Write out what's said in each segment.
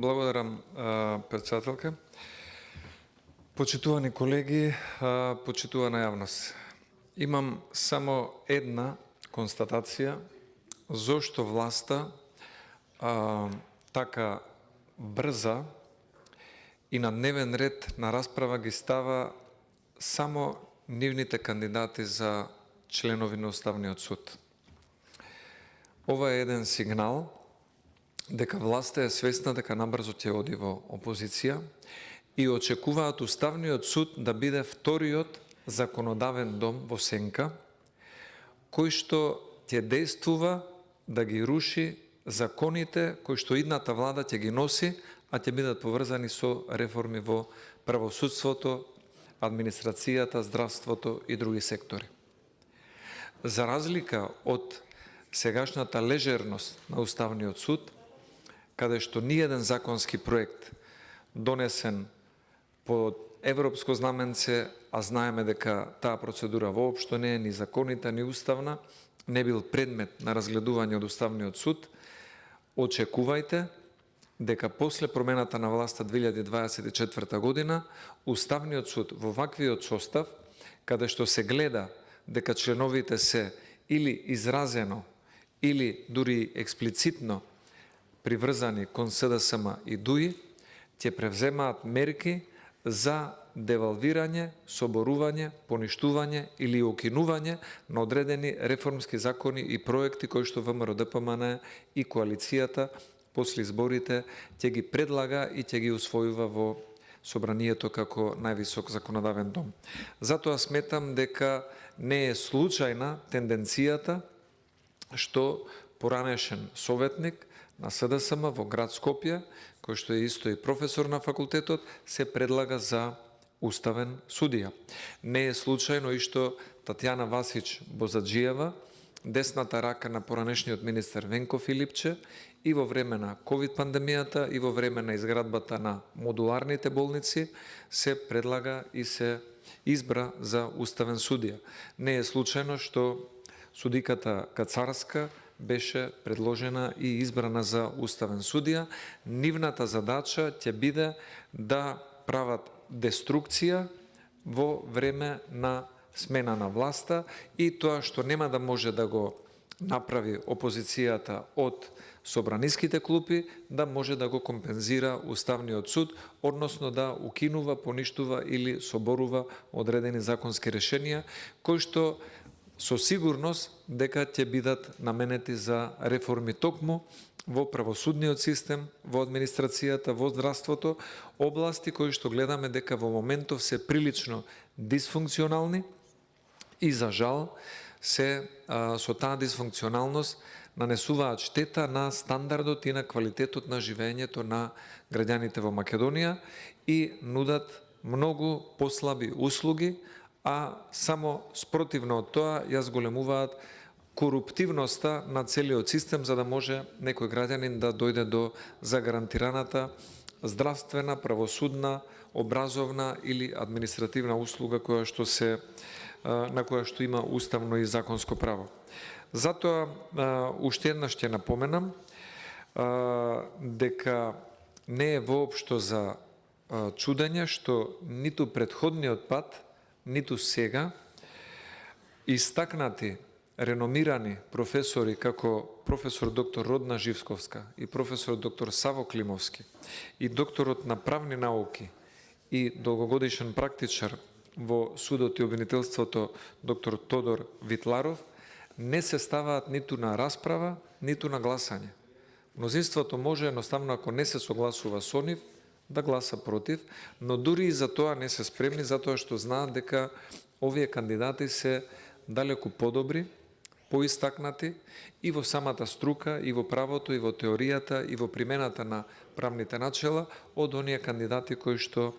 Благодарам, председателка. Почитувани колеги, почитувана јавност. Имам само една констатација зошто власта така брза и на дневен ред на расправа ги става само нивните кандидати за членови на Уставниот суд. Ова е еден сигнал дека власта е свесна дека набрзо ќе оди во опозиција и очекуваат Уставниот суд да биде вториот законодавен дом во сенка, кој што ќе действува да ги руши законите кои што идната влада ќе ги носи, а ќе бидат поврзани со реформи во правосудството, администрацијата, здравството и други сектори. За разлика од сегашната лежерност на Уставниот суд, каде што ниеден законски проект донесен под европско знаменце, а знаеме дека таа процедура воопшто не е ни законита, ни уставна, не бил предмет на разгледување од Уставниот суд, очекувајте дека после промената на власта 2024 година, Уставниот суд во ваквиот состав, каде што се гледа дека членовите се или изразено, или дури експлицитно приврзани кон СДСМ и ДУИ, ќе превземаат мерки за девалвирање, соборување, поништување или укинување на одредени реформски закони и проекти кои што ВМРО-ДПМН и коалицијата после изборите ќе ги предлага и ќе ги усвојува во Собранието како највисок законодавен дом. Затоа сметам дека не е случајна тенденцијата што поранешен советник на СДСМ во град Скопје, кој што е исто и професор на факултетот, се предлага за уставен судија. Не е случајно и што Татјана Васич Бозаджиева, десната рака на поранешниот министер Венко Филипче, и во време на ковид пандемијата и во време на изградбата на модуларните болници се предлага и се избра за уставен судија. Не е случајно што судиката Кацарска беше предложена и избрана за уставен судија. Нивната задача ќе биде да прават деструкција во време на смена на власта и тоа што нема да може да го направи опозицијата од собраниските клупи, да може да го компензира Уставниот суд, односно да укинува, поништува или соборува одредени законски решенија, кои што со сигурност дека ќе бидат наменети за реформи токму во правосудниот систем, во администрацијата, во здравството, области кои што гледаме дека во моментов се прилично дисфункционални и за жал се со таа дисфункционалност нанесуваат штета на стандардот и на квалитетот на живеењето на граѓаните во Македонија и нудат многу послаби услуги, а само спротивно од тоа ја зголемуваат коруптивноста на целиот систем за да може некој граѓанин да дојде до загарантираната здравствена, правосудна, образовна или административна услуга која што се на која што има уставно и законско право. Затоа уште еднаш ќе напоменам дека не е воопшто за чудење што ниту претходниот пат, ниту сега истакнати реномирани професори како професор доктор Родна Живсковска и професор доктор Саво Климовски и докторот на правни науки и долгогодишен практичар во судот и обвинителството доктор Тодор Витларов не се ставаат ниту на расправа, ниту на гласање. Мнозинството може едноставно, ако не се согласува со нив, да гласа против, но дури и за тоа не се спремни, затоа што знаат дека овие кандидати се далеку подобри, поистакнати и во самата струка, и во правото, и во теоријата, и во примената на правните начела од оние кандидати кои што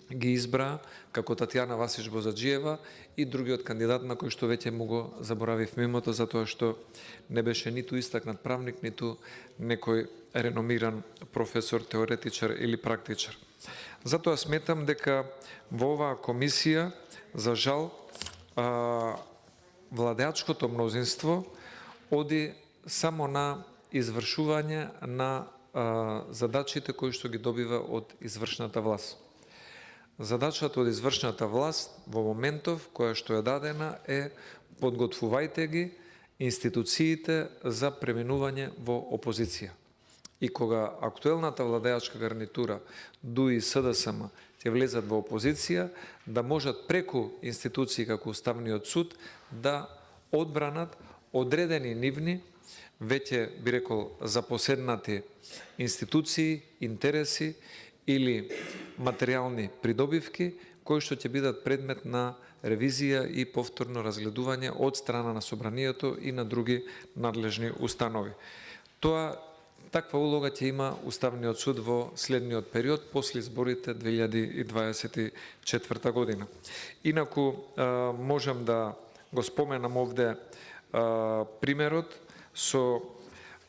ги избра како Татјана Васич Бозаджиева и другиот кандидат на кој што веќе му го заборавив името затоа што не беше ниту истакнат правник, ниту некој реномиран професор, теоретичар или практичар. Затоа сметам дека во оваа комисија, за жал, владеачкото мнозинство оди само на извршување на задачите кои што ги добива од извршната власт. Задачата од извршната власт во моментов која што е дадена е подготвувајте ги институциите за преминување во опозиција. И кога актуелната владеачка гарнитура, ДУИ и СДСМ, ќе влезат во опозиција, да можат преку институции како Уставниот суд да одбранат одредени нивни, веќе би рекол запоседнати институции, интереси или материјални придобивки, кои што ќе бидат предмет на ревизија и повторно разгледување од страна на Собранието и на други надлежни установи. Таква улога ќе има Уставниот суд во следниот период, после изборите 2024 година. Инаку, можам да го споменам овде примерот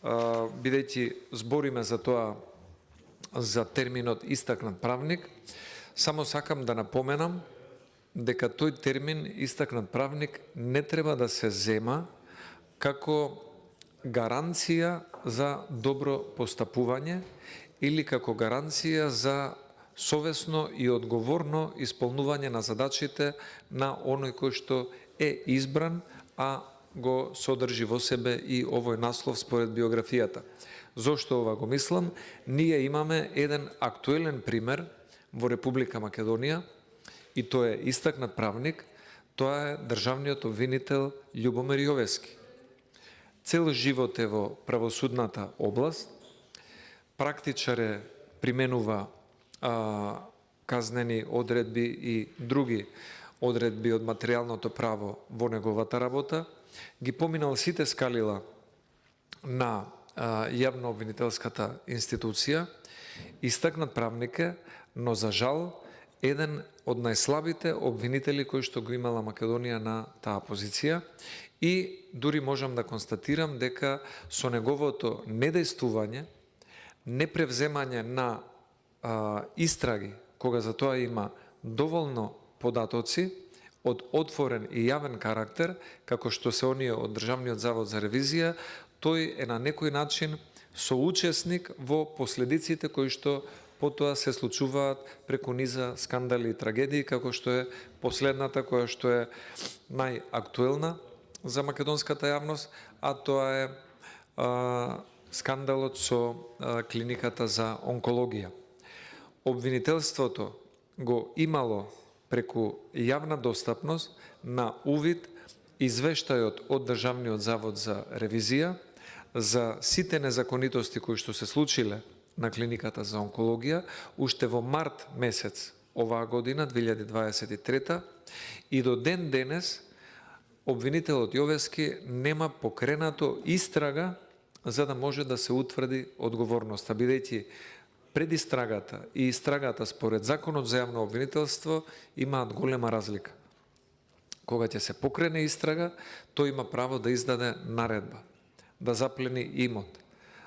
бидејќи збориме за тоа, за терминот истакнат правник, само сакам да напоменам дека тој термин истакнат правник не треба да се зема како гаранција за добро постапување или како гаранција за совесно и одговорно исполнување на задачите на оној кој што е избран, а го содржи во себе и овој наслов според биографијата. Зошто ова го мислам? Ние имаме еден актуелен пример во Република Македонија и тој е истакнат правник, тоа е државниот обвинител Љубомир Јовески. Цел живот е во правосудната област, практичар е, применува казнени одредби и други одредби од материјалното право во неговата работа, ги поминал сите скалила на јавно-обвинителската институција, истакнат правник е, но за жал еден од најслабите обвинители кои што го имала Македонија на таа позиција и дури можам да констатирам дека со неговото недејствување, непревземање на истраги, кога за тоа има доволно податоци од отворен и јавен карактер, како што се оние од Државниот завод за ревизија, тој е на некој начин соучесник во последиците кои што потоа се случуваат преку низа скандали и трагедии, како што е последната која што е најактуелна за македонската јавност, а тоа е скандалот со клиниката за онкологија. Обвинителството го имало преку јавна достапност на увид извештајот од Државниот завод за ревизија за сите незаконитости кои што се случиле на клиниката за онкологија уште во март месец оваа година, 2023, и до ден денес обвинителот Јовески нема покренато истрага за да може да се утврди одговорноста, бидејќи предистрагата и истрагата според Законот за јавно обвинителство имаат голема разлика. Кога ќе се покрене истрага, тој има право да издаде наредба, да заплени имот,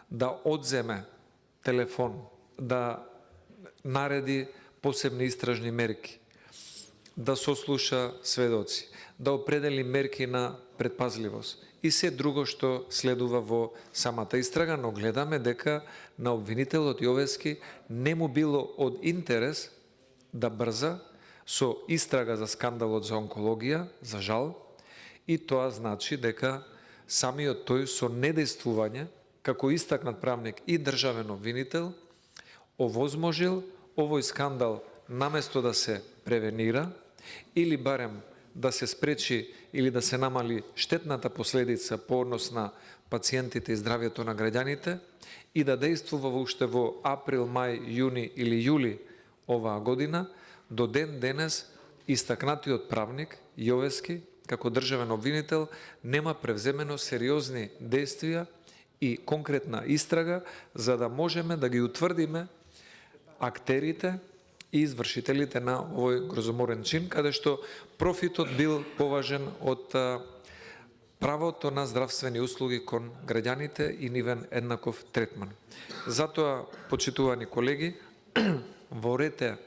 да одземе телефон, да нареди посебни истражни мерки, да сослуша сведоци, да определи мерки на предпазливост и се друго што следува во самата истрага, но гледаме дека на обвинителот Јовески не му било од интерес да брза со истрага за скандалот за онкологија, за жал, и тоа значи дека самиот тој со недејствување, како истакнат правник и државен обвинител, овозможил овој скандал наместо да се превенира или барем да се спречи или да се намали штетната последица по однос на пациентите и здравјето на граѓаните и да дејствува уште во април, мај, јуни или јули оваа година, до ден денес истакнатиот правник Јовески, како државен обвинител, нема превземено сериозни действија и конкретна истрага за да можеме да ги утврдиме актерите и извршителите на овој грозоморен чин, каде што профитот бил поважен од правото на здравствени услуги кон граѓаните и нивен еднаков третман. Затоа, почитувани колеги, ворете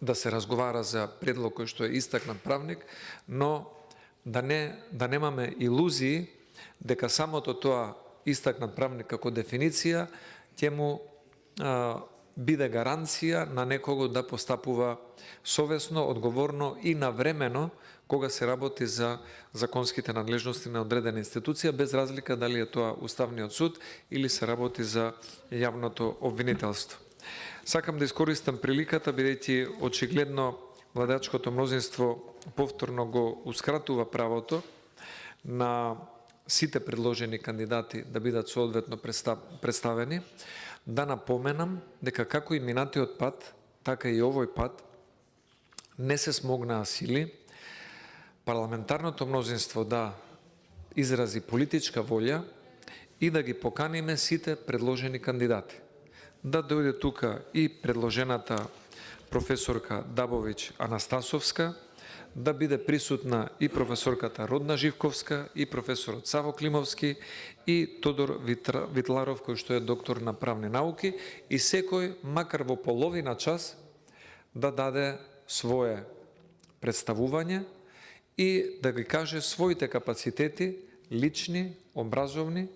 да се разговара за предлог кој што е истакнат правник, но да немаме илузии дека самото тоа истакнат правник како дефиниција ќе му биде гаранција на некого да постапува совесно, одговорно и навремено кога се работи за законските надлежности на одредена институција, без разлика дали е тоа Уставниот суд или се работи за јавното обвинителство. Сакам да искористам приликата, бидејќи очигледно владеачкото мнозинство повторно го ускратува правото на сите предложени кандидати да бидат соодветно представени, да напоменам дека како и минатиот пат, така и овој пат не се смогнаа сили парламентарното мнозинство да изрази политичка волја и да ги поканиме сите предложени кандидати. Да дојде тука и предложената професорка Дабовиќ Анастасовска, да биде присутна и професорката Родна Живковска, и професорот Саво Климовски, и Тодор Витларов, кој што е доктор на правни науки, и секој, макар во половина час, да даде свое представување и да ги каже своите капацитети, лични, образовни,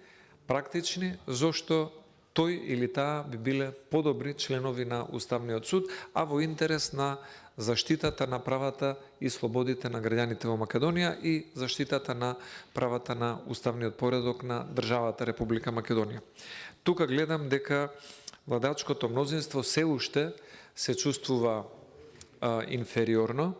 практични, зошто тој или таа би биле подобри членови на Уставниот суд, а во интерес на заштитата на правата и слободите на граѓаните во Македонија и заштитата на правата на уставниот поредок на државата Република Македонија. Тука гледам дека владеачкото мнозинство се уште се чувствува инфериорно,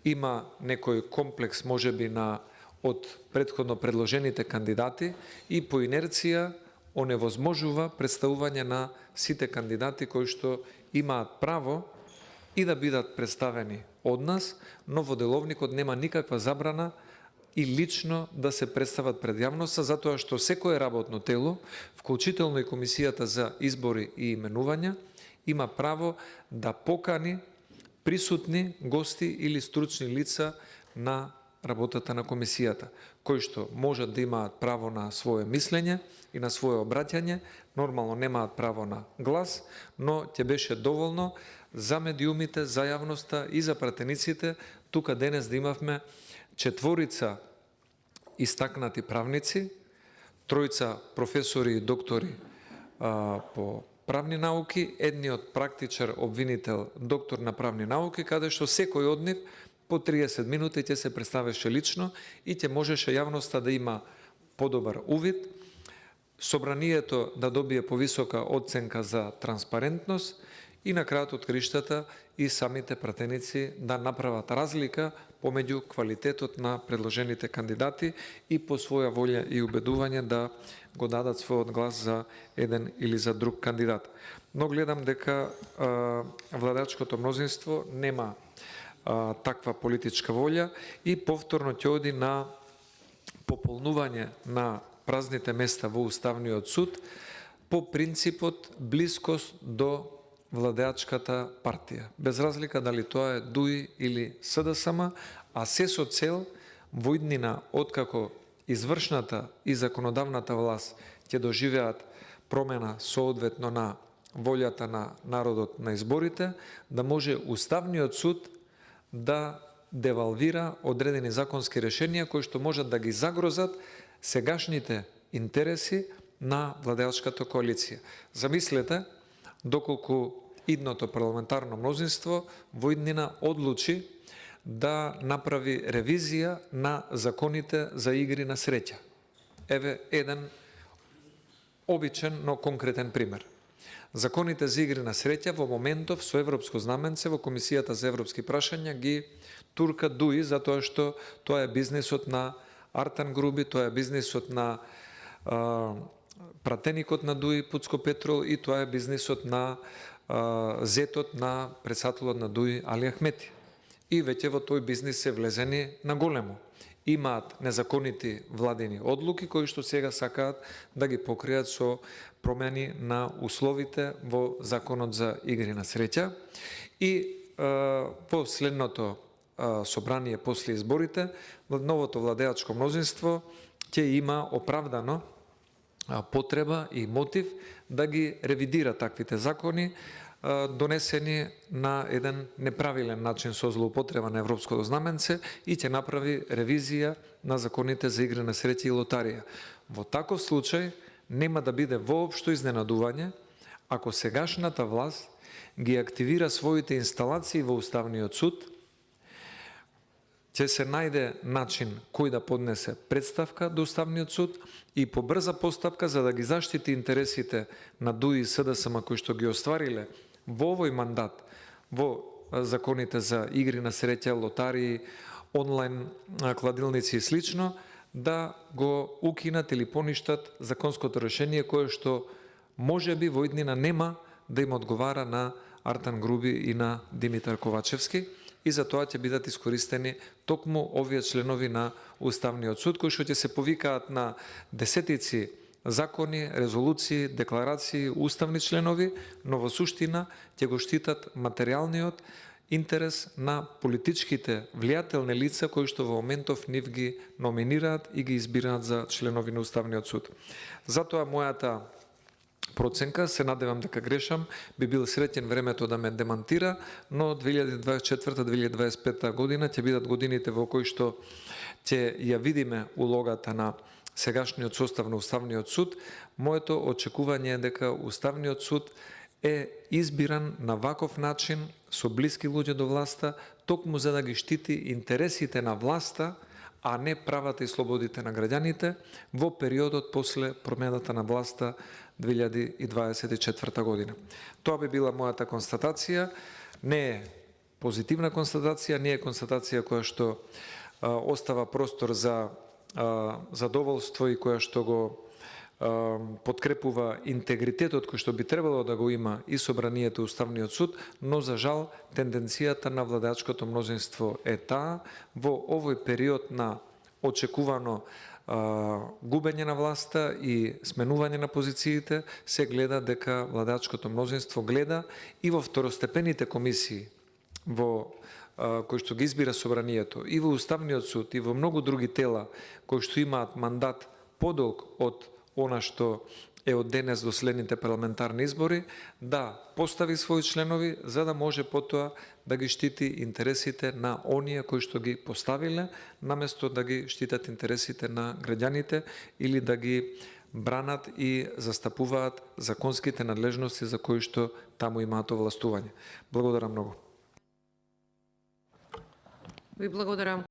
има некој комплекс можеби на од претходно предложените кандидати и по инерција оневозможува представување на сите кандидати кои што имаат право и да бидат представени од нас, но во деловникот нема никаква забрана и лично да се представат пред јавноста, затоа што секое работно тело, вклучително и Комисијата за избори и именувања, има право да покани присутни гости или стручни лица на работата на комисијата, кои што можат да имаат право на свое мислење и на свое обраќање, нормално немаат право на глас, но ќе беше доволно за медиумите, за јавноста и за пратениците, тука денес да имавме 4 истакнати правници, 3 професори и доктори по правни науки, едниот практичар обвинител, доктор на правни науки, каде што секој од нив по 30 минути ќе се представеше лично и ќе можеше јавноста да има подобар увид, собранието да добие повисока оценка за транспарентност и на крајот од криштата и самите пратеници да направат разлика помеѓу квалитетот на предложените кандидати и по своја волја и убедување да го дадат својот глас за еден или за друг кандидат. Но гледам дека владеачкото мнозинство нема таква политичка волја и повторно ќе оди на пополнување на празните места во Уставниот суд по принципот блискост до владеачката партија. Без разлика дали тоа е ДУИ или СДСМ, а се со цел во иднина откако извршната и законодавната власт ќе доживеат промена соодветно на волјата на народот на изборите, да може Уставниот суд да девалвира одредени законски решенија кои што можат да ги загрозат сегашните интереси на владеачката коалиција. Замислете, доколку идното парламентарно мнозинство во иднина одлучи да направи ревизија на законите за игри на среќа. Еве еден обичен, но конкретен пример. Законите за игри на среќа во моментов со европско знаменце во Комисијата за европски прашања ги турка ДУИ, затоа што тоа е бизнисот на Артан Груби, тоа е бизнисот на пратеникот на ДУИ Пуцко Петрол и тоа е бизнисот на зетот на председателот на ДУИ Али Ахмети. И веќе во тој бизнис се влезени на големо. Имаат незаконити владени одлуки кои што сега сакаат да ги покријат со промени на условите во Законот за игри на среќа. И последното собрание после изборите, новото владеачко мнозинство ќе има оправдано потреба и мотив да ги ревидира таквите закони, донесени на еден неправилен начин со злоупотреба на европското знаменце и ќе направи ревизија на законите за игри на среќа и лотарија. Во таков случај нема да биде воопшто изненадување ако сегашната власт ги активира своите инсталации во Уставниот суд, ќе се најде начин кој да поднесе представка до Уставниот суд и по брза постапка за да ги заштити интересите на ДУИ и СДСМ кои што ги оствариле во овој мандат во законите за игри на среќа, лотарии, онлайн кладилници и слично, да го укинат или поништат законското решение кое што можеби во иднина нема да им одговара на Артан Груби и на Димитар Ковачевски, и за тоа ќе бидат искористени токму овие членови на Уставниот суд, кои што ќе се повикаат на десетици закони, резолуции, декларации, уставни членови, но во суштина ќе го штитат материјалниот интерес на политичките влијателни лица кои што во моментов нив ги номинираат и ги избираат за членови на Уставниот суд. Затоа мојата проценка, се надевам дека грешам, би бил среќен времето да ме демантира, но 2024-2025 година ќе бидат годините во кои што ќе ја видиме улогата на сегашниот состав на Уставниот суд. Моето очекување е дека Уставниот суд е избиран на ваков начин, со блиски луѓе до власта, токму за да ги штити интересите на власта, а не правата и слободите на граѓаните во периодот после промената на власта 2024 година. Тоа би била мојата констатација. Не е позитивна констатација, не е констатација која што остава простор за задоволство и која што го подкрепува интегритетот кој што би требало да го има и собранието Уставниот суд, но за жал тенденцијата на владеачкото мнозинство е таа во овој период на очекувано губење на власта и сменување на позициите, се гледа дека владеачкото мнозинство гледа и во второстепените комисии во кои што ги избира собранието, и во Уставниот суд, и во многу други тела кои што имаат мандат подолг од она што е од денес до следните парламентарни избори, да постави своји членови за да може потоа да ги штити интересите на оние кои што ги поставиле, наместо да ги штитат интересите на граѓаните или да ги бранат и застапуваат законските надлежности за кои што таму имаат овластување. Благодарам многу. Ви благодарам.